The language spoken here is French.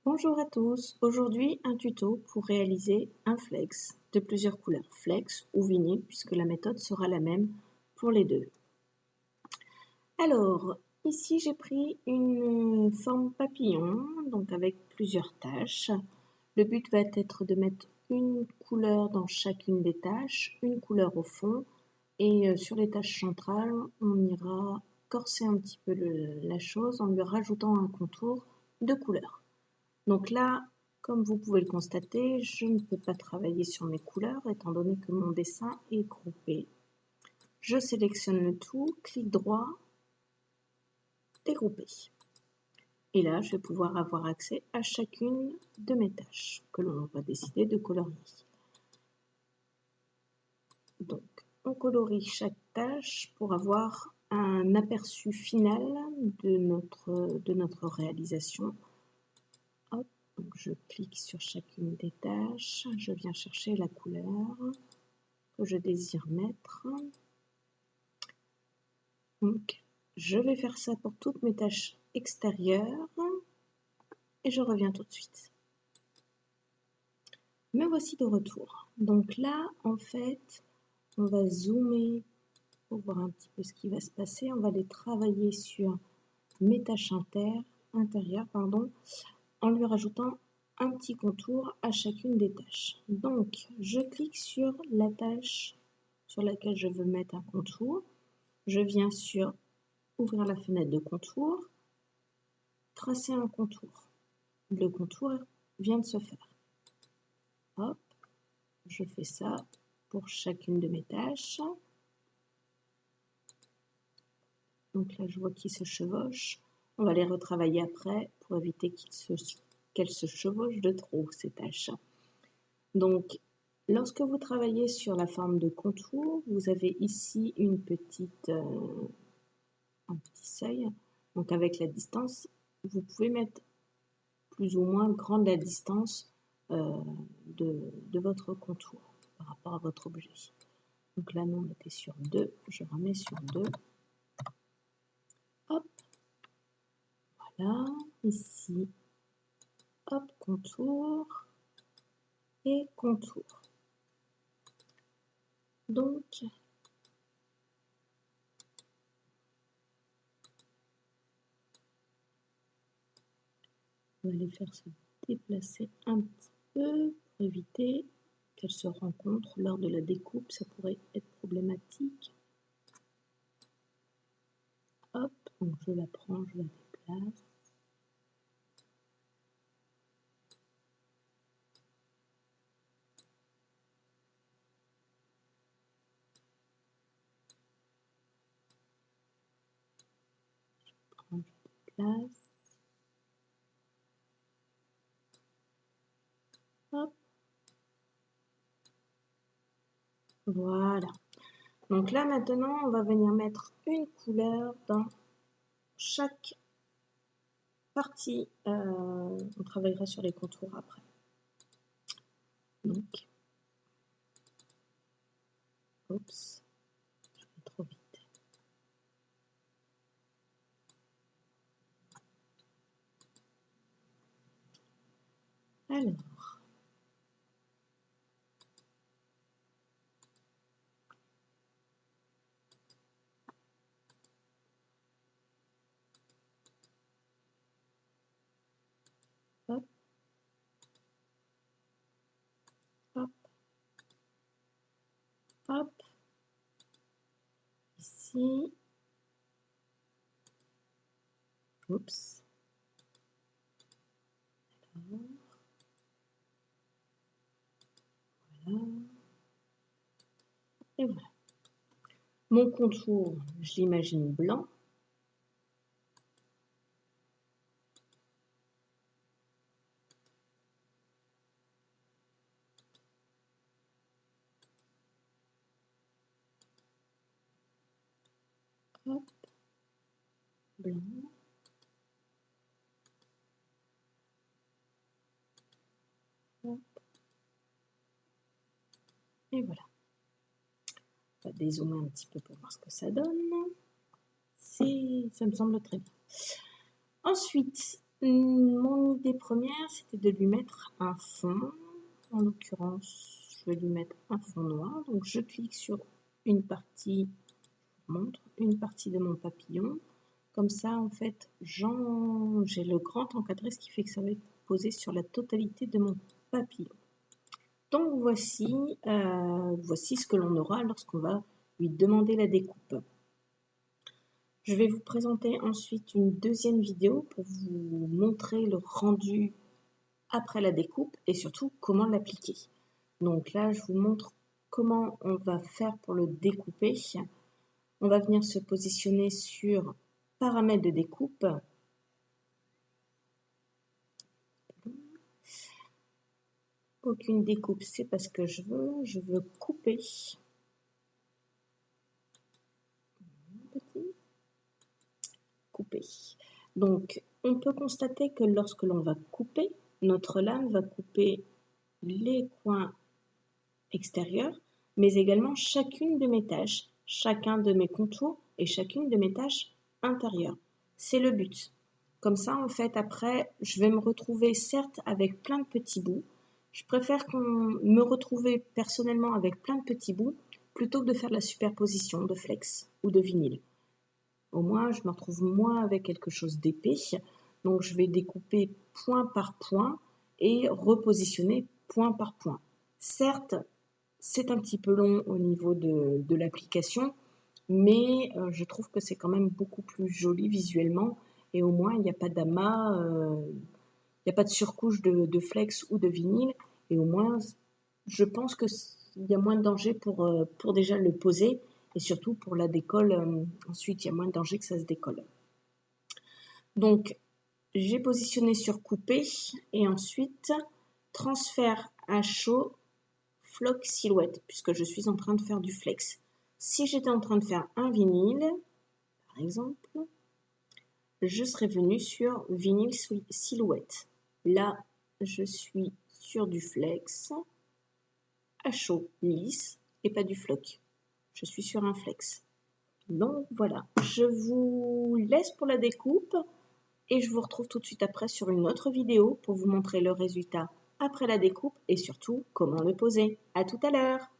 Bonjour à tous, aujourd'hui un tuto pour réaliser un flex de plusieurs couleurs, flex ou vinyle puisque la méthode sera la même pour les deux. Alors ici j'ai pris une forme papillon, donc avec plusieurs taches. Le but va être de mettre une couleur dans chacune des taches, une couleur au fond et sur les taches centrales on ira corser un petit peu la chose en lui rajoutant un contour de couleur. Donc là, comme vous pouvez le constater, je ne peux pas travailler sur mes couleurs étant donné que mon dessin est groupé. Je sélectionne le tout, clic droit, dégrouper. Et là, je vais pouvoir avoir accès à chacune de mes tâches que l'on va décider de colorier. Donc, on colorie chaque tâche pour avoir un aperçu final de notre réalisation. Hop. Donc je clique sur chacune des tâches, je viens chercher la couleur que je désire mettre. Donc je vais faire ça pour toutes mes tâches extérieures et je reviens tout de suite. Me voici de retour. Donc là, en fait, on va zoomer pour voir un petit peu ce qui va se passer. On va aller travailler sur mes tâches intérieures, en lui rajoutant un petit contour à chacune des tâches. Donc, je clique sur la tâche sur laquelle je veux mettre un contour. Je viens sur ouvrir la fenêtre de contour, tracer un contour. Le contour vient de se faire. Hop, je fais ça pour chacune de mes tâches. Donc là, je vois qu'ils se chevauchent. On va les retravailler après pour éviter qu'elles se chevauchent de trop, ces tâches. Donc, lorsque vous travaillez sur la forme de contour, vous avez ici un petit seuil. Donc, avec la distance, vous pouvez mettre plus ou moins grande la distance de votre contour par rapport à votre objet. Donc là, nous, on était sur 2. Je remets sur 2. Hop. Voilà. Ici, hop, contour et contour. Donc, on va les faire se déplacer un petit peu pour éviter qu'elles se rencontrent lors de la découpe. Ça pourrait être problématique. Hop, donc je la prends, je la déplace. Je prends, je déplace. Hop. Voilà. Donc là maintenant, on va venir mettre une couleur dans chaque partie. On travaillera sur les contours après. Donc, oups, je vais trop vite. Alors, hop, hop, hop, ici, oups, alors, voilà, et voilà. Mon contour, je l'imagine blanc. Hop, blanc. Hop. Et voilà. On va dézoomer un petit peu pour voir ce que ça donne. Ça me semble très bien. Ensuite, mon l'idée première, c'était de lui mettre un fond. En l'occurrence, je vais lui mettre un fond noir. Donc, je clique sur une partie, une partie de mon papillon. Comme ça, en fait, j'ai le grand encadré, ce qui fait que ça va être posé sur la totalité de mon papillon. Donc, voici ce que l'on aura lorsqu'on va lui demander la découpe. Je vais vous présenter ensuite une deuxième vidéo pour vous montrer le rendu après la découpe et surtout comment l'appliquer. Donc là, je vous montre comment on va faire pour le découper. On va venir se positionner sur paramètres de découpe. Aucune découpe, c'est pas ce que je veux couper. Couper. Donc, on peut constater que lorsque l'on va couper, notre lame va couper les coins extérieurs, mais également chacune de mes tâches, chacun de mes contours et chacune de mes tâches intérieures. C'est le but. Comme ça, en fait, après, je vais me retrouver certes avec plein de petits bouts. Je préfère me retrouver personnellement avec plein de petits bouts plutôt que de faire de la superposition de flex ou de vinyle. Au moins, je me retrouve moins avec quelque chose d'épais. Donc, je vais découper point par point et repositionner point par point. Certes, c'est un petit peu long au niveau de l'application, mais je trouve que c'est quand même beaucoup plus joli visuellement et au moins, il n'y a pas d'amas, il n'y a pas de surcouche de flex ou de vinyle et au moins, je pense qu'il y a moins de danger pour déjà le poser et surtout pour la décolle. Ensuite, il y a moins de danger que ça se décolle. Donc, j'ai positionné sur couper et ensuite transfert à chaud, floc silhouette, puisque je suis en train de faire du flex. Si j'étais en train de faire un vinyle, par exemple, je serais venu sur vinyle silhouette. Là, je suis sur du flex, à chaud, lisse, et pas du floc. Je suis sur un flex. Donc voilà, je vous laisse pour la découpe et je vous retrouve tout de suite après sur une autre vidéo pour vous montrer le résultat après la découpe et surtout comment le poser. À tout à l'heure!